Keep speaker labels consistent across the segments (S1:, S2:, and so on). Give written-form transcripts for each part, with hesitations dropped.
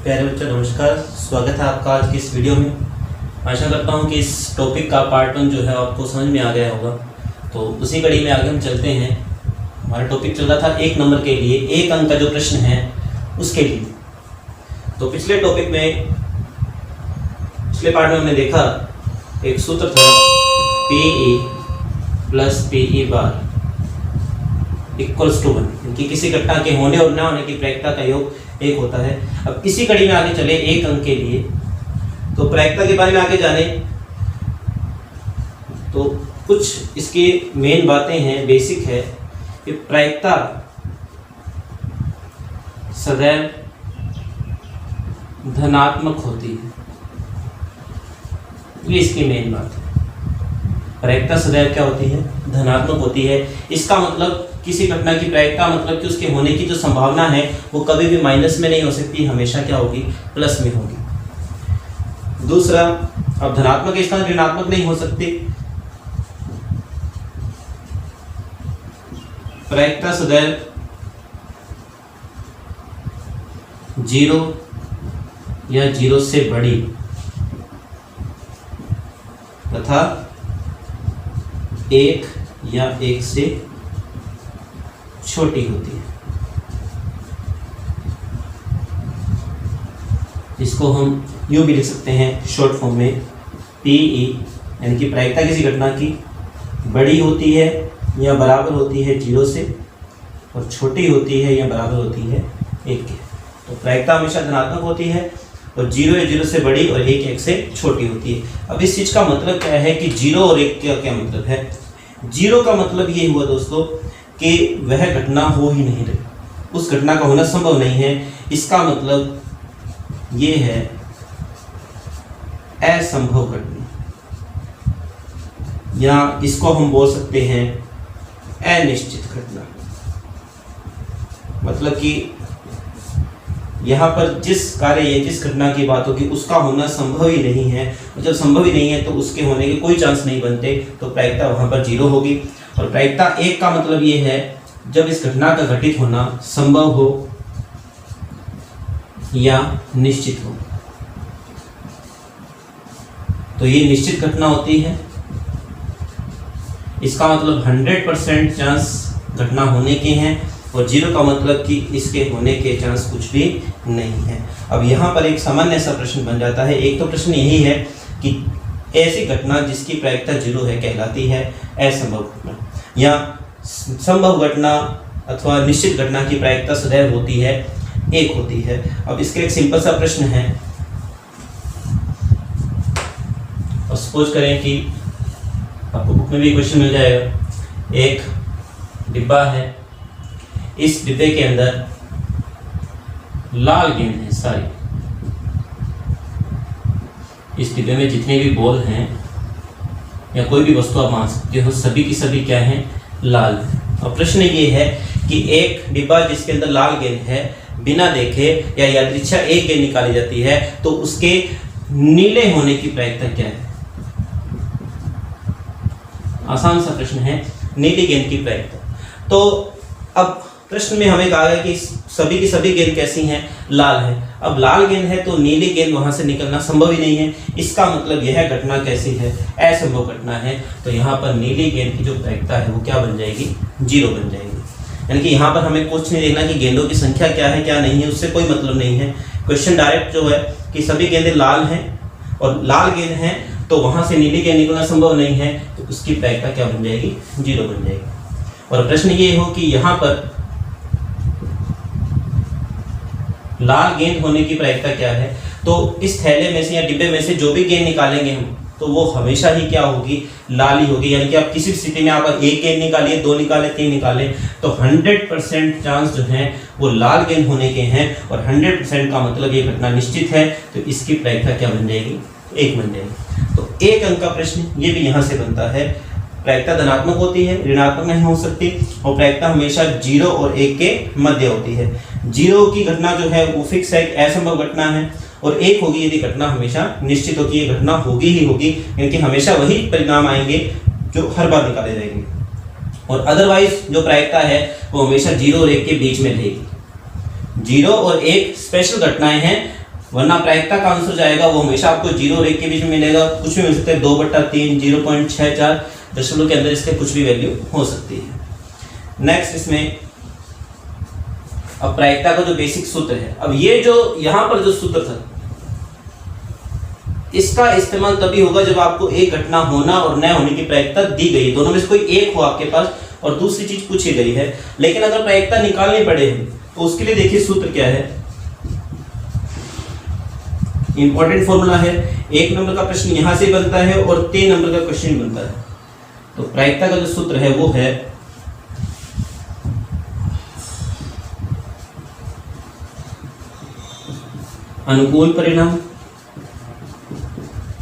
S1: प्यारे बच्चों नमस्कार, स्वागत है आपका आज की इस वीडियो में। आशा करता हूं कि इस टॉपिक का पार्ट 1 जो है आपको समझ में आ गया होगा। तो उसी कड़ी में आगे हम चलते हैं। हमारा टॉपिक चल रहा था 1 नंबर के लिए, 1 अंक का जो प्रश्न है उसके लिए। तो पिछले टॉपिक में, पिछले पार्ट में हमने देखा एक सूत्र था PE plus PE bar equals to 1, यानी किसी घटना के होने और ना होने की प्रायिकता का योग 1 होता है। अब इसी कड़ी में आगे चले 1 अंक के लिए। तो प्रायिकता के बारे में आगे जाने तो कुछ इसकी मेन बातें हैं, बेसिक है कि प्रायिकता सदैव धनात्मक होती है। ये इसकी मेन बात है। प्रायिकता सदैव क्या होती है? धनात्मक होती है। इसका मतलब किसी घटना की प्रायिकता मतलब कि उसके होने की जो संभावना है वो कभी भी माइनस में नहीं हो सकती, हमेशा क्या होगी? प्लस में होगी। दूसरा, अब धनात्मक के स्थान ऋणात्मक नहीं हो सकती। प्रायिकता सदैव 0 या 0 से बड़ी तथा 1 या 1 से छोटी होती है। इसको हम यूं भी लिख सकते हैं शॉर्ट फॉर्म में, PE यानी कि प्रायिकता किसी घटना की बड़ी होती है या बराबर होती है 0 से, और छोटी होती है या बराबर होती है 1 के। तो प्रायिकता हमेशा धनात्मक होती है और 0 या 0 से बड़ी और 1 1 से छोटी होती है। अब इस चीज़ का मतलब क्या है कि 0 और 1 का क्या मतलब है? 0 का मतलब ये हुआ दोस्तों कि वह घटना हो ही नहीं रही, उस घटना का होना संभव नहीं है। इसका मतलब ये है असंभव घटना, या इसको हम बोल सकते हैं अनिश्चित घटना। मतलब कि यहाँ पर जिस कार्य या जिस घटना की बात होगी उसका होना संभव ही नहीं है। जब संभव ही नहीं है तो उसके होने के कोई चांस नहीं बनते, तो प्रायिकता वहाँ पर 0 होगी। और प्रायिकता 1 का मतलब ये है जब इस घटना का घटित होना संभव हो या निश्चित हो। तो ये निश्चित घटना होती है। इसका मतलब 100% चांस घटना होने के हैं, और 0 का मतलब कि इसके होने के चांस कुछ भी नहीं है। अब यहाँ पर एक सामान्य सा प्रश्न बन जाता है। एक तो प्रश्न यही है कि ऐसी घटना जिसकी प्रायिकता 0 है कहलाती है असंभव घटना, या संभव घटना अथवा निश्चित घटना की प्रायिकता सदैव होती है 1 होती है। अब इसका एक सिंपल सा प्रश्न है, और सपोज करें कि आपको बुक में भी क्वेश्चन मिल जाएगा। एक डिब्बा है, इस डिब्बे के अंदर लाल गेंद है सारी। इस डिब्बे में जितने भी बॉल हैं या कोई भी वस्तु आप मान सकते हो, सभी की सभी क्या हैं? लाल है। और प्रश्न ये है कि एक डिब्बा जिसके अंदर लाल गेंद है, बिना देखे या यादृच्छा एक गेंद निकाली जाती है तो उसके नीले होने की प्रायिकता क्या है? आसान सा प्रश्न है, नीली गेंद की प्रायिकता। तो अब प्रश्न में हमें कहा गया कि सभी की सभी गेंद कैसी हैं? लाल है। अब लाल गेंद है तो नीली गेंद वहां से निकलना संभव ही नहीं है। इसका मतलब यह घटना कैसी है? असंभव घटना है। तो यहाँ पर नीली गेंद की जो प्रायिकता है वो क्या बन जाएगी? 0 बन जाएगी। यानी कि यहाँ पर हमें कुछ नहीं देखना कि गेंदों की संख्या क्या है क्या नहीं है, उससे कोई मतलब नहीं है। क्वेश्चन डायरेक्ट जो है कि सभी गेंदें लाल हैं और लाल गेंद है तो वहां से नीली गेंद निकलना संभव नहीं है, तो उसकी प्रायिकता क्या बन जाएगी? 0 बन जाएगी। और प्रश्न ये हो कि यहाँ पर लाल गेंद होने की प्रायिकता क्या है? तो इस थैले में से या डिब्बे में से जो भी गेंद निकालेंगे हम, तो वो हमेशा ही क्या होगी? लाल ही होगी। यानी कि आप किसी भी स्थिति में आप 1 गेंद निकालिए, 2 निकाले, 3 निकाले, तो 100% चांस जो है वो लाल गेंद होने के हैं। और 100% का मतलब ये घटना निश्चित है, तो इसकी प्रायिकता क्या बन जाएगी? 1 बन जाएगी। तो 1 अंक का प्रश्न ये भी यहाँ से बनता है। प्रायिकता धनात्मक होती है, ऋणात्मक नहीं हो सकती, और प्रायिकता हमेशा 0 और 1 के मध्य होती है। 0 की घटना जो है वो फिक्स है, असंभव घटना है, और 1 होगी यदि घटना हमेशा निश्चित होगी, ये घटना होगी ही होगी, क्योंकि हमेशा वही परिणाम आएंगे जो हर बार निकाले जाएंगे। और अदरवाइज जो प्रायिकता है वो हमेशा 0 और 1 के बीच में रहेगी। 0 और 1 स्पेशल घटनाएं हैं, वरना प्रायिकता का आंसर जाएगा वो हमेशा आपको 0 और 1 के बीच में मिलेगा, कुछ भी मिल सकता है, 2/3, 0.64 दशमलव के अंदर इसके कुछ भी वैल्यू हो सकती है। नेक्स्ट इसमें अब प्रायिकता का जो बेसिक सूत्र है, अब ये जो यहाँ पर जो सूत्र था इसका इस्तेमाल तभी होगा जब आपको एक घटना होना और न होने की प्रायिकता दी गई, दोनों में से कोई एक हो आपके पास और दूसरी चीज पूछी गई है। लेकिन अगर प्रायिकता निकालनी पड़े तो उसके लिए देखिए सूत्र क्या है, इंपॉर्टेंट फॉर्मूला है। 1 नंबर का प्रश्न यहां से बनता है और 3 नंबर का क्वेश्चन बनता है। तो प्रायिकता का जो सूत्र है वो है अनुकूल परिणाम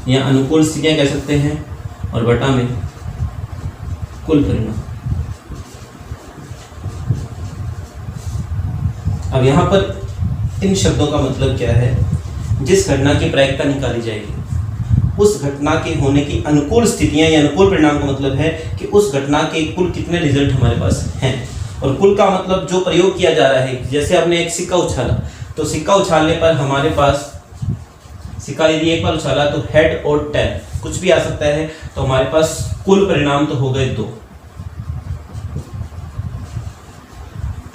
S1: या अनुकूल स्थितियां कह सकते हैं और बटा में कुल परिणाम। अब यहां पर इन शब्दों का मतलब क्या है, जिस घटना की प्रायिकता निकाली जाएगी उस घटना के होने की अनुकूल स्थितियां या अनुकूल परिणाम का मतलब है कि उस घटना के कुल कितने रिजल्ट हमारे पास हैं। और कुल का मतलब जो प्रयोग किया जा रहा है, जैसे आपने एक सिक्का उछाला तो सिक्का उछालने पर हमारे पास सिक्का यदि एक बार उछाला तो हेड और टेल कुछ भी आ सकता है, तो हमारे पास कुल परिणाम तो हो गए 2।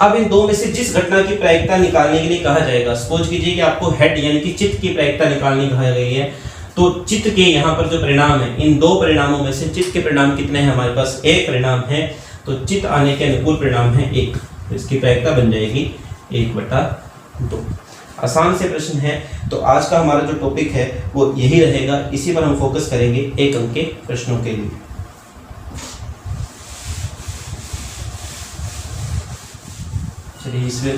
S1: अब इन 2 में से जिस घटना की प्रायिकता निकालने के लिए कहा जाएगा, सपोज कीजिए कि आपको हेड यानी कि चित्त की प्रायिकता निकालनी कहा गई है, तो चित्त के यहाँ पर जो परिणाम है, इन 2 परिणामों में से चित्त के परिणाम कितने हैं हमारे पास, एक परिणाम है, तो चित्त आने के अनुकूल परिणाम है 1, तो इसकी प्रायिकता बन जाएगी 1/2। आसान से प्रश्न है। तो आज का हमारा जो टॉपिक है वो यही रहेगा, इसी पर हम फोकस करेंगे 1 अंक के प्रश्नों के लिए। चलिए, इसमें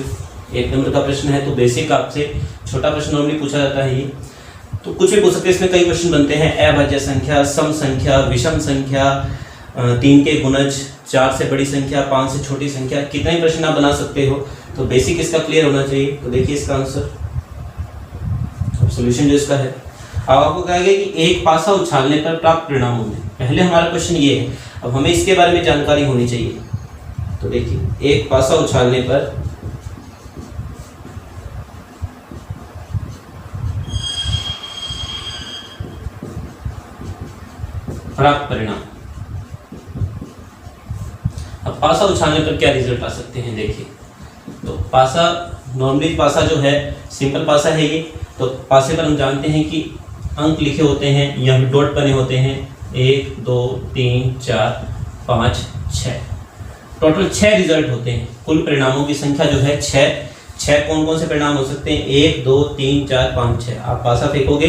S1: 1 नंबर का प्रश्न है, तो बेसिक आपसे छोटा प्रश्न नॉर्मली पूछा जाता है ये, तो कुछ भी पूछ सकते हैं। इसमें कई क्वेश्चन बनते हैं, अभाज्य संख्या, सम संख्या, विषम संख्या, 3 के गुणज, 4 से बड़ी संख्या, 5 से छोटी संख्या, कितने प्रश्न आप बना सकते हो। तो बेसिक इसका क्लियर होना चाहिए। तो देखिए इसका आंसर, अब सॉल्यूशन जो इसका है, अब आपको कहेगा कि एक पासा उछालने पर प्राप्त परिणामों में, पहले हमारा क्वेश्चन ये है, अब हमें इसके बारे में जानकारी होनी चाहिए। तो देखिए एक पासा उछालने पर प्राप्त परिणाम, अब पासा उछालने पर क्या रिजल्ट आ सकते हैं। देखिए, तो पासा, नॉर्मली पासा जो है सिंपल पासा है ये, तो पासे पर हम जानते हैं कि अंक लिखे होते हैं, यहाँ डॉट बने होते हैं, 1 2 3 4 5 6, टोटल 6 रिजल्ट होते हैं। कुल परिणामों की संख्या जो है 6 कौन कौन से परिणाम हो सकते हैं, 1 2 3 4 5 6। आप पासा फेंकोगे,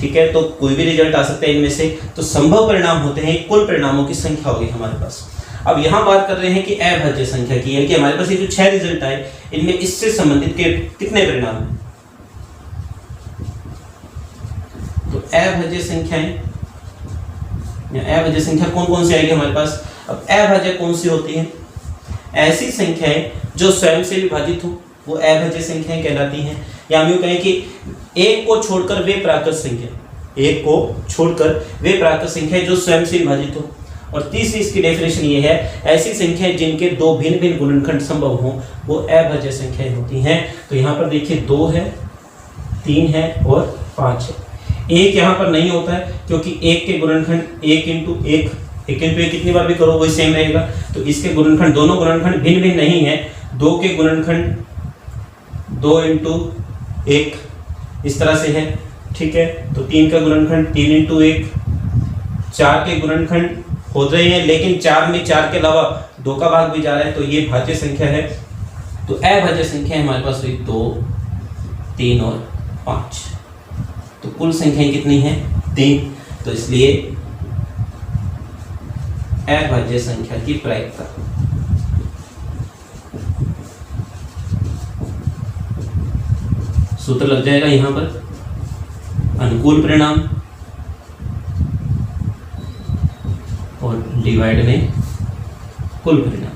S1: ठीक है, तो कोई भी रिजल्ट आ सकता है इनमें से। तो संभव परिणाम होते हैं, कुल परिणामों की संख्या होगी हमारे पास। अब यहाँ बात कर रहे हैं कि अभाज्य संख्या की, यानी कि हमारे पास ये जो 6 रिजल्ट आए इनमें इससे संबंधित के कितने परिणाम हैं। तो अभाज्य संख्याएं, अभाज्य संख्या कौन कौन सी आएगी हमारे पास। अब अभाज्य कौन सी होती है, ऐसी संख्याएं जो स्वयं से विभाजित हो वो अभाज्य संख्याएं कहलाती हैं। या हम यूं कहें कि एक को छोड़कर वे प्राकृत संख्या, एक को छोड़कर वे प्राकृत संख्याएं जो स्वयं से विभाजित हो। और तीसरी इसकी डेफिनेशन ये है, ऐसी संख्याएं जिनके 2 भिन्न भिन्न गुणनखंड संभव हो वो अभाज्य संख्याएं होती हैं। तो यहाँ पर देखिए 2 है, 3 है और 5 है। एक यहाँ पर नहीं होता है क्योंकि 1 के गुणनखंड 1 इंटू 1 कितनी बार भी करो वही सेम रहेगा। तो इसके गुणनखंड, दोनों गुणनखंड भिन्न भिन्न नहीं है। 2 के गुणनखंड 2 इंटू 1 इस तरह से है, ठीक है। तो 3 का गुणनखंड 3 इंटू 1, 4 के गुणनखंड हो रहे हैं, लेकिन 4 में 4 के अलावा 2 का भाग भी जा रहा है, तो ये भाज्य संख्या है। तो अभाज्य संख्या हमारे पास हुई 2 3 और 5। तो कुल संख्याएं कितनी है, 3। तो इसलिए अभाज्य संख्या की प्रायिकता सूत्र लग जाएगा यहां पर, अनुकूल परिणाम और डिवाइड में कुल परिणाम।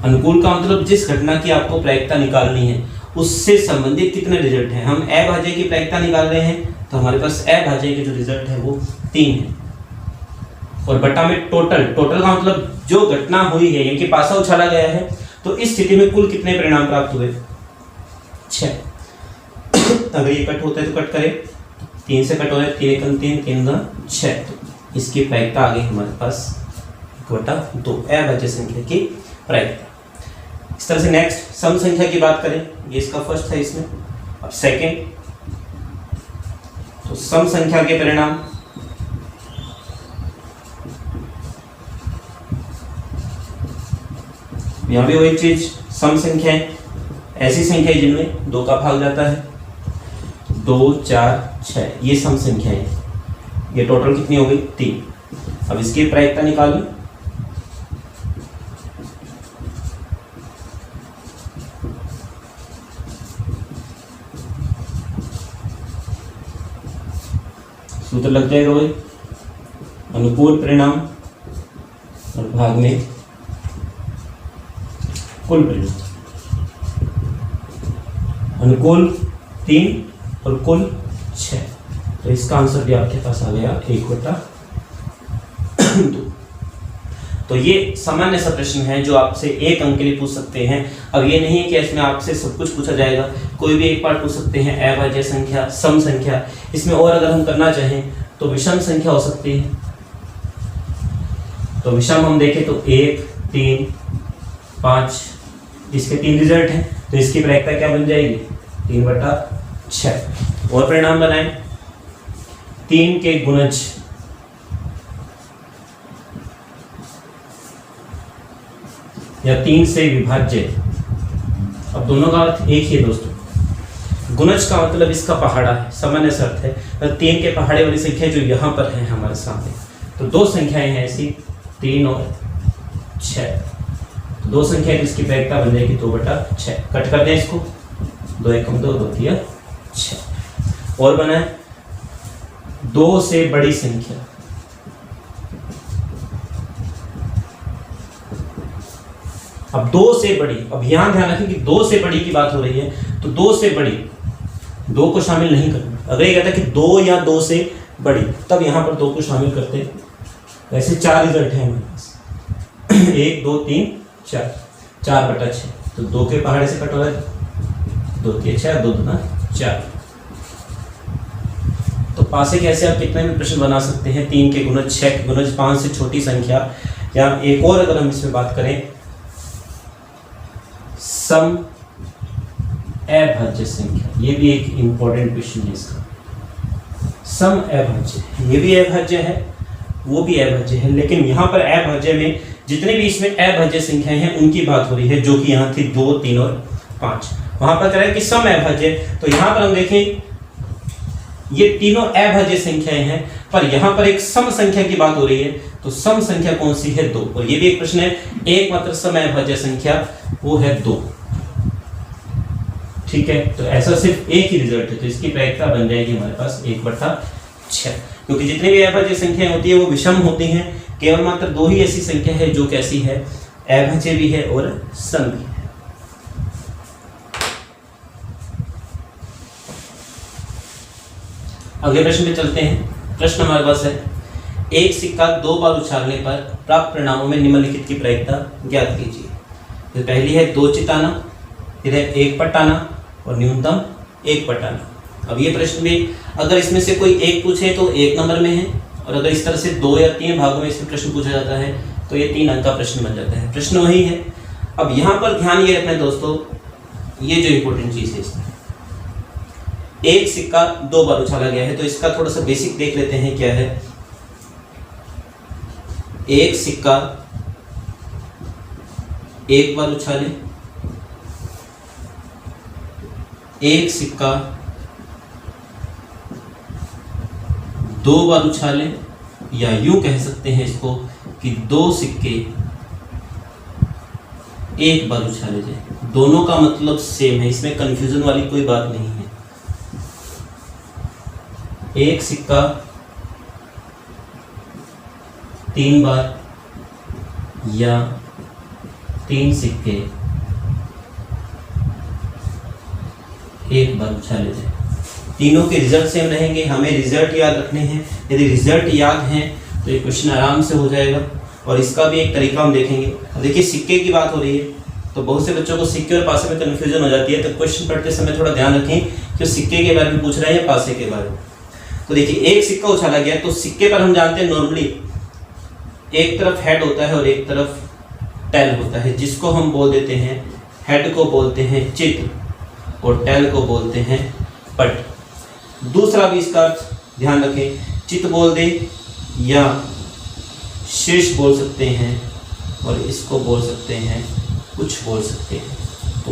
S1: अनुकूल का मतलब जिस घटना की आपको प्रायिकता निकालनी है उससे संबंधित कितने रिजल्ट हैं। हम अभाज्य की प्रायिकता निकाल रहे हैं, तो हमारे पास अभाज्य के जो रिजल्ट है वो 3 है। और बटा में टोटल का मतलब जो घटना हुई है, यानी कि पासा उछाला गया है, तो इस स्थिति में कुल कितने परिणाम प्राप्त हुए। 6। अगर ये कट होता है तो कट करें, 3 से कट हो रहा है, 3 एकम 3, 3 गुना 6, तो इसकी प्रायिकता आ गई हमारे पास 1/2 अभाज्य संख्या की प्रायिकता। इस तरह से नेक्स्ट सम संख्या की बात करें, ये इसका फर्स्ट है इसमें। अब सेकंड, तो सम संख्या के परिणाम यहां भी वही चीज, सम संख्याएं ऐसी संख्याएं जिनमें 2 का भाग जाता है, 2, 4, 6, ये सम संख्याएं, ये टोटल कितनी हो गई 3। अब इसकी प्रायिकता निकालें, सूत्र लग जाएगा वही, अनुकूल परिणाम और भाग में कुल परिणाम। अनुकूल 3 और कुल 6, तो इसका आंसर भी आपके पास आ गया 1/2। तो ये सामान्य सा प्रश्न है जो आपसे 1 अंक के लिए पूछ सकते हैं। अब ये नहीं है कि इसमें आपसे सब कुछ पूछा जाएगा, कोई भी एक पार्ट पूछ सकते हैं, अभाज्य संख्या, सम संख्या। इसमें और अगर हम करना चाहें तो विषम संख्या हो सकती है। तो विषम हम देखें तो 1, 3, 5, इसके 3 रिजल्ट हैं, तो इसकी प्रायिकता क्या बन जाएगी 3/6। और परिणाम बनाएं, 3 के गुणज या 3 से विभाज्य। अब दोनों का अर्थ एक ही है दोस्तों। गुणज का मतलब इसका पहाड़ा है, सामान्य सा अर्थ है। 3 के पहाड़े वाली संख्या जो यहाँ पर है हमारे सामने, तो 2 संख्याएं हैं ऐसी, 3 और 6, 2 संख्या की इसकी प्रायिकता बन जाएगी 2/6। कट कर दें इसको, 2 एकम 2, 2 तिया 6। और बनाए 2 से बड़ी संख्या, अब 2 से बड़ी, अब यहां ध्यान रखें कि 2 से बड़ी की बात हो रही है, तो 2 से बड़ी, 2 को शामिल नहीं करना। अगर ये कहता है कि 2 या 2 से बड़ी, तब यहां पर 2 को शामिल करते हैं। वैसे 4 रिजल्ट है हमारे पास, 1, 2, 3, 4, 4/6। तो 2 के पहाड़े से कट हो रहा है, 2 तिया 6, 2 दूना 4। तो पासे कैसे आप कितने भी प्रश्न बना सकते हैं, 3 के गुणज, 6 के गुणज, 5 से छोटी संख्या। या एक और अगर हम इसमें बात करें, सम अभाज्य संख्या, ये भी एक इंपॉर्टेंट क्वेश्चन है इसका। सम अभाज्य, ये भी अभाज्य है, वो भी अभाज्य है, लेकिन यहाँ पर अभाज्य में जितने भी इसमें अभाज्य संख्याएं हैं उनकी बात हो रही है, जो कि यहाँ थी 2, 3 और 5। वहां पर कह रहा है कि सम अभाज्य, तो यहाँ पर हम देखें ये तीनों अभाज्य संख्याएं हैं, पर यहाँ पर एक सम संख्या की बात हो रही है। तो सम संख्या कौन सी है 2, और ये भी एक प्रश्न है। एकमात्र सम अभाज्य संख्या वो है 2, ठीक है। तो ऐसा सिर्फ एक ही रिजल्ट है, तो इसकी प्रायिकता बन जाएगी हमारे पास 1/6, क्योंकि जितनी भी अभाज्य संख्याएं होती है वो विषम होती हैं। केवल मात्र 2 ही ऐसी संख्या है जो कैसी है, अभाज्य भी है और सम भी है। अगले प्रश्न पे चलते हैं। प्रश्न हमारे पास है, एक सिक्का 2 बार उछालने पर प्राप्त परिणामों में निम्नलिखित की प्रायिकता ज्ञात कीजिए। तो पहली है 2 चिताना, फिर है 1 पटाना और न्यूनतम 1 पटाना। अब ये प्रश्न में अगर इसमें से कोई एक पूछे तो 1 नंबर में है, और अगर इस तरह से 2 या 3 भागों में इसमें प्रश्न पूछा जाता है तो ये 3 अंक का प्रश्न बन जाता है। प्रश्न वही है। अब यहाँ पर ध्यान ये रखना है दोस्तों, ये जो इंपॉर्टेंट चीज़ है इसमें, एक सिक्का 2 बार उछाला गया है, तो इसका थोड़ा सा बेसिक देख लेते हैं क्या है। एक सिक्का 1 बार उछाले, एक सिक्का 2 बार उछाले, या यूं कह सकते हैं इसको कि 2 सिक्के 1 बार उछाले जाए। दोनों का मतलब सेम है, इसमें कंफ्यूजन वाली कोई बात नहीं है। एक सिक्का 3 बार या 3 सिक्के 1 बार उछाले जाए, तीनों के रिजल्ट सेम रहेंगे। हमें रिजल्ट याद रखने हैं। यदि रिजल्ट याद हैं तो ये क्वेश्चन आराम से हो जाएगा। और इसका भी एक तरीका हम देखेंगे। अब देखिए सिक्के की बात हो रही है, तो बहुत से बच्चों को सिक्के और पासे में कन्फ्यूजन हो जाती है, तो क्वेश्चन पढ़ते समय थोड़ा ध्यान रखें कि सिक्के के बारे में पूछ रहे हैं या पासे के बारे में। तो देखिए एक सिक्का उछाला गया, तो सिक्के पर हम जानते हैं नॉर्मली एक तरफ हेड होता है और एक तरफ टेल होता है, जिसको हम बोल देते हैं, हेड को बोलते हैं चित और टेल को बोलते हैं पट। दूसरा भी इसका अर्थ ध्यान रखें, चित बोल दे या शीर्ष बोल सकते हैं, और इसको बोल सकते हैं कुछ बोल सकते हैं। तो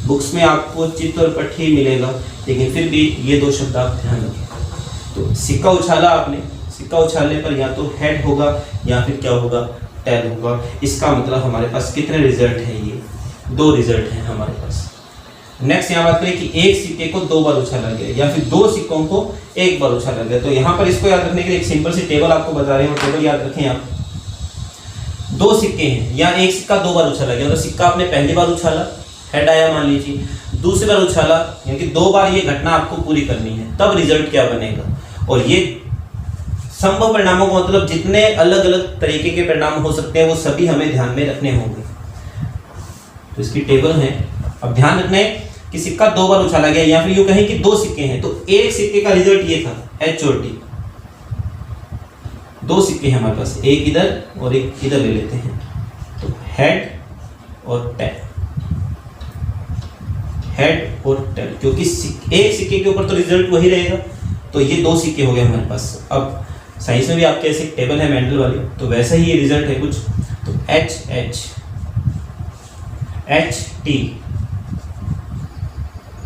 S1: बुक्स में आपको चित और पट ही मिलेगा, लेकिन फिर भी ये दो शब्द आप ध्यान रखें। तो सिक्का उछाला आपने, सिक्का उछालने पर या तो हेड होगा या फिर क्या होगा, टेल होगा। इसका मतलब हमारे पास कितने रिजल्ट हैं, ये 2 रिजल्ट हैं हमारे पास। नेक्स्ट यहाँ बात करें कि एक सिक्के को 2 बार उछाला गया या फिर 2 सिक्कों को 1 बार उछाला गया। तो यहाँ पर इसको याद रखने के लिए एक सिंपल सी टेबल आपको बता रहे हैं, टेबल याद रखें आप। 2 सिक्के हैं या एक सिक्का 2 बार उछाला गया, तो सिक्का आपने पहली बार उछाला, हेड आया मान लीजिए, दूसरी बार उछाला, यानी कि 2 बार ये घटना आपको पूरी करनी है, तब रिजल्ट क्या बनेगा। और ये संभव परिणामों का मतलब जितने अलग अलग तरीके के परिणाम हो सकते हैं वो सभी हमें ध्यान में रखने होंगे। तो इसकी टेबल है। अब ध्यान रखना है कि सिक्का 2 बार उछाला गया, या फिर यूं कहें कि 2 सिक्के हैं, तो एक सिक्के का रिजल्ट ये था एच और टी। 2 सिक्के हैं हमारे पास, एक इधर और एक इधर ले लेते हैं, तो हेड और टेल, हेड और टेल, क्योंकि एक सिक्के के ऊपर तो रिजल्ट वही रहेगा। तो ये 2 सिक्के हो गए हमारे पास। अब साइंस में भी आपके ऐसे टेबल है मेंडल वाली, तो वैसा ही ये रिजल्ट है कुछ। तो H H, H T,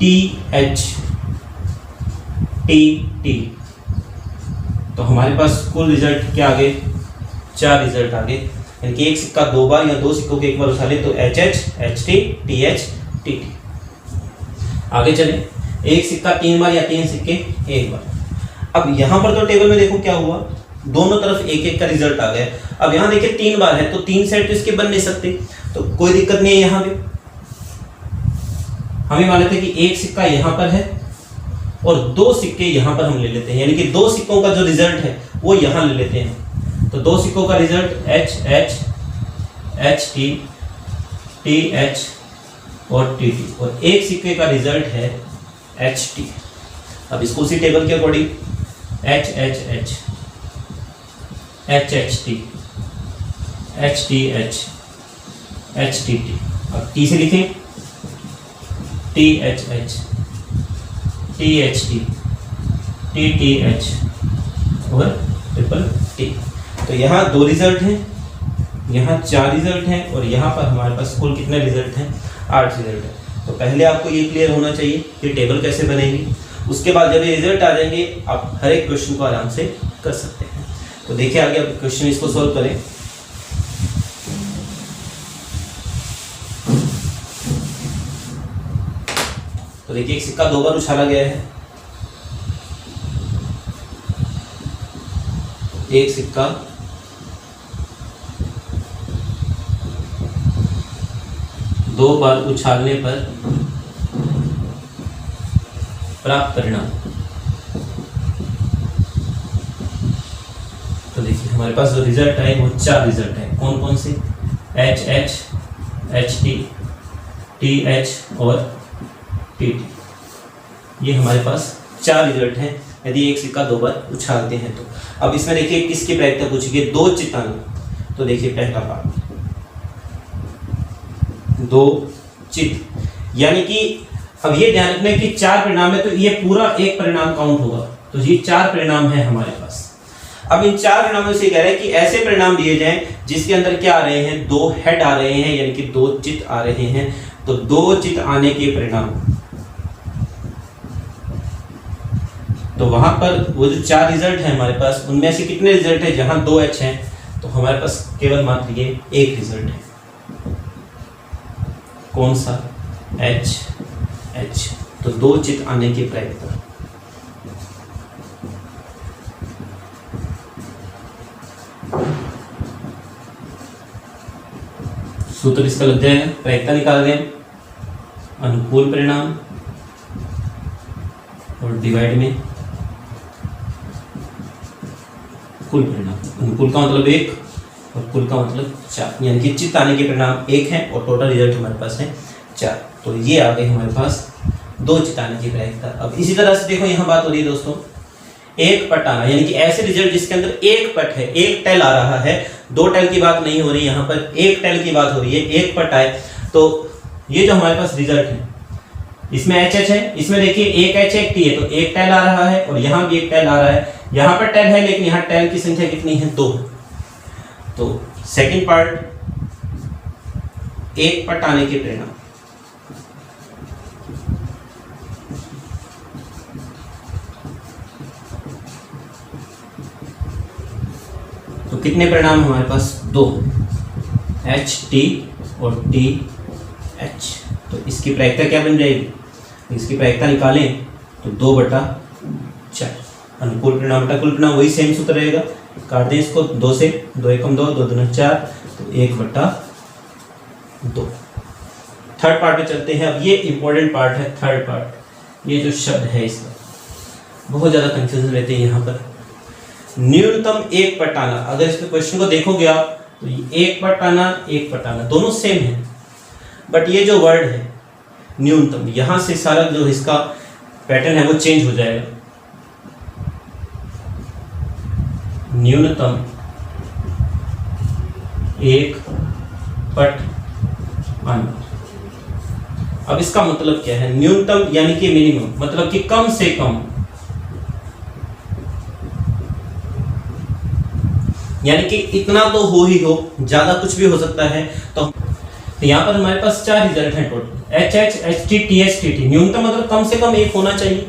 S1: T H, T T. तो हमारे पास कुल रिजल्ट क्या आ गए, 4 रिजल्ट आ गए। यानी कि एक सिक्का 2 बार या 2 सिक्कों के 1 बार उछाले तो H H, H T, T H, T T. आगे चले, एक सिक्का 3 बार या 3 सिक्के 1 बार। अब यहां पर तो टेबल में देखो क्या हुआ, दोनों तरफ 1-1 का रिजल्ट आ गया। अब यहां देखिए 3 बार है, तो 3 सेट तो इसके बन नहीं सकते, तो कोई दिक्कत नहीं है। यहां पे हमें मान लेते हैं कि एक सिक्का यहां पर है और 2 सिक्के यहां पर हम ले लेते हैं, यानी कि 2 सिक्कों का जो रिजल्ट है वो यहां ले लेते हैं। तो 2 सिक्कों का result H H, H T, T H और टी टी, और एक सिक्के का रिजल्ट है एच टी। अब इसको उसी टेबल के according H H H, H H T, H T H, H T T. अब टी से लिखें T H H, T H T, T T H और ट्रिपल टी। तो यहाँ 2 रिजल्ट हैं, यहाँ 4 रिजल्ट हैं, और यहाँ पर हमारे पास कुल कितने रिजल्ट हैं, 8 रिजल्ट हैं। तो पहले आपको ये क्लियर होना चाहिए कि टेबल कैसे बनेगी। उसके बाद जब ये रिजल्ट आ जाएंगे आप हर एक क्वेश्चन को आराम से कर सकते हैं। तो देखिए आगे अब क्वेश्चन इसको सॉल्व करें। तो देखिए एक सिक्का 2 बार उछाला गया है, एक सिक्का 2 बार उछालने पर प्राप्त परिणाम। तो देखिए हमारे पास जो रिजल्ट है वो 4 रिजल्ट है। कौन कौन से, H H, H T, T H और टी टी। ये हमारे पास 4 रिजल्ट हैं यदि एक सिक्का 2 बार उछालते हैं तो। अब इसमें देखिए किसकी प्रायिकता पूछी गई, 2 चितांग। तो देखिए पहला पार्ट 2 चित, यानी कि अब ये ध्यान रखना है कि 4 परिणाम है, तो ये पूरा एक परिणाम काउंट होगा। तो ये 4 परिणाम है हमारे पास। अब इन 4 परिणामों से कह रहा है कि ऐसे परिणाम दिए जाएं जिसके अंदर क्या आ रहे हैं, 2 हेड आ रहे हैं, यानी कि 2 चित आ रहे हैं। तो 2 चित आने के परिणाम, तो वहां पर वो जो 4 रिजल्ट है हमारे पास, उनमें से कितने रिजल्ट है, जहां 2 एच है तो हमारे पास केवल मात्र ये एक रिजल्ट है। कौन सा, एच एच। तो 2 चित आने की प्रायिकता, सूत्र इसका लग जाएगा, प्रायिकता निकाल दें, अनुकूल परिणाम और डिवाइड में कुल परिणाम। अनुकूल का मतलब 1 और कुल का मतलब 4, यानी कि चित्त आने के परिणाम 1 है और टोटल रिजल्ट हमारे पास है 4। तो ये आ गए हमारे पास 2 चित्त आने की प्रायिकता। अब इसी तरह से देखो यहाँ बात हो रही है दोस्तों, एक पट आना, यानी कि ऐसे रिजल्ट जिसके अंदर एक पट है, एक टेल आ रहा है, 2 टेल की बात नहीं हो रही, यहाँ पर एक टेल की बात हो रही है, एक पट आए। तो ये जो हमारे पास रिजल्ट है इसमें एच एच है, इसमें देखिए एक एच एक टी है, तो एक टेल आ रहा है और यहाँ भी एक टेल आ रहा है, यहाँ पर टेल है लेकिन यहाँ टेल की संख्या कितनी है 2। तो सेकंड पार्ट, एक पट आने के परिणाम, तो कितने परिणाम हमारे पास 2, एच टी और टी एच। तो इसकी प्रायिकता क्या बन जाएगी, इसकी प्रायिकता निकालें तो 2/4, अनुकूल परिणाम बटा कुल परिणाम, वही सेम सूत्र रहेगा, काट दें इसको 2 से, 2 एकम 2, 2 दूना 4, तो 1/2। थर्ड पार्ट पे चलते हैं। अब ये इंपॉर्टेंट पार्ट है, थर्ड पार्ट। ये जो शब्द है इसका बहुत ज़्यादा कंफ्यूजन रहते हैं यहाँ पर। न्यूनतम एक पट आना, अगर इस क्वेश्चन को देखोगे आप तो एक पट आना, एक पट आना दोनों सेम है, बट ये जो वर्ड है न्यूनतम, यहां से सारा जो इसका पैटर्न है वो चेंज हो जाएगा। न्यूनतम एक पट आना, अब इसका मतलब क्या है, न्यूनतम यानी कि मिनिमम, मतलब कि कम से कम, यानी कि इतना तो हो ही हो, ज्यादा कुछ भी हो सकता है। तो यहाँ पर हमारे पास 4 रिजल्ट हैं total, H H H T T H T T. न्यूनतम मतलब कम से कम एक होना चाहिए,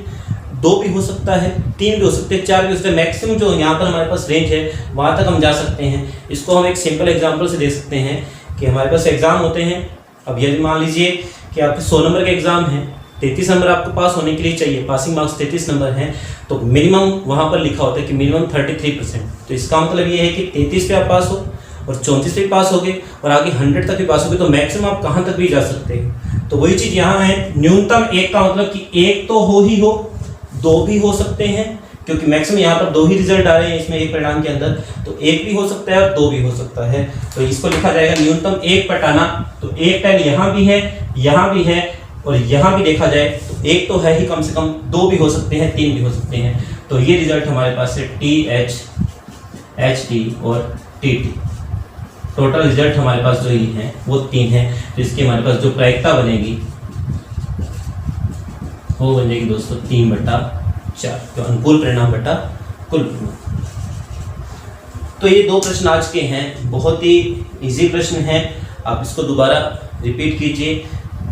S1: 2 भी हो सकता है, 3 भी हो सकते हैं, 4 भी हो सकते हैं। मैक्सिमम जो यहाँ पर हमारे पास रेंज है वहाँ तक हम जा सकते हैं। इसको हम एक सिंपल एग्जांपल से दे सकते हैं कि हमारे पास एग्जाम होते हैं। अब यदि मान लीजिए कि आपके 100 नंबर के एग्जाम है, 33 नंबर आपको पास होने के लिए चाहिए, पासिंग मार्क्स 33 नंबर हैं, तो मिनिमम वहाँ पर लिखा होता है कि मिनिमम 33%। तो इसका मतलब ये है कि 33 पे आप पास हो और 34 पे पास हो गए और आगे 100 तक भी पास हो गए, तो मैक्सिमम आप कहाँ तक भी जा सकते हैं। तो वही चीज़ यहाँ है, न्यूनतम एक का मतलब कि एक तो हो ही हो, 2 भी हो सकते हैं, क्योंकि मैक्सिमम यहाँ पर 2 ही रिजल्ट आ रहे हैं इसमें एक परिणाम के अंदर, तो एक भी हो सकता है और 2 भी हो सकता है। तो इसको लिखा जाएगा न्यूनतम एक पट आना। तो एक टेल यहाँ भी है, यहाँ भी है और यहाँ भी देखा जाए तो एक तो है ही कम से कम, 2 भी हो सकते हैं, 3 भी हो सकते हैं। तो ये रिजल्ट हमारे पास है टी एच, एच टी और टी टी। टोटल रिजल्ट हमारे पास जो ये है वो 3 है। तो इसकी हमारे पास जो प्रायिकता बनेगी वो बन जाएगी दोस्तों 3/4, तो अनुकूल परिणाम बटा कुल परिणाम। तो ये 2 प्रश्न आज के हैं, बहुत ही इजी प्रश्न है। आप इसको दोबारा रिपीट कीजिए।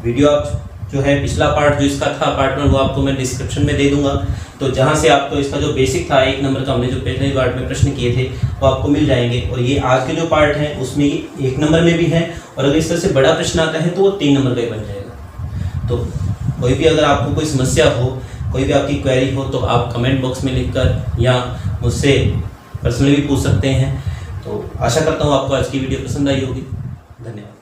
S1: वीडियो आप जो है पिछला पार्ट जो इसका था पार्ट 1, वो आपको मैं डिस्क्रिप्शन में दे दूंगा। तो जहाँ से आपको इसका जो बेसिक था 1 नंबर का, हमने जो पहले पार्ट में प्रश्न किए थे वो आपको मिल जाएंगे। और ये आज के जो पार्ट हैं उसमें 1 नंबर में भी है, और अगर इस तरह से बड़ा प्रश्न आता है तो वो 3 नंबर का ही बन जाएगा। तो कोई भी अगर आपको कोई समस्या हो, कोई भी आपकी क्वेरी हो, तो आप कमेंट बॉक्स में लिखकर या मुझसे पर्सनली भी पूछ सकते हैं। तो आशा करता हूँ आपको आज की वीडियो पसंद आई होगी। धन्यवाद।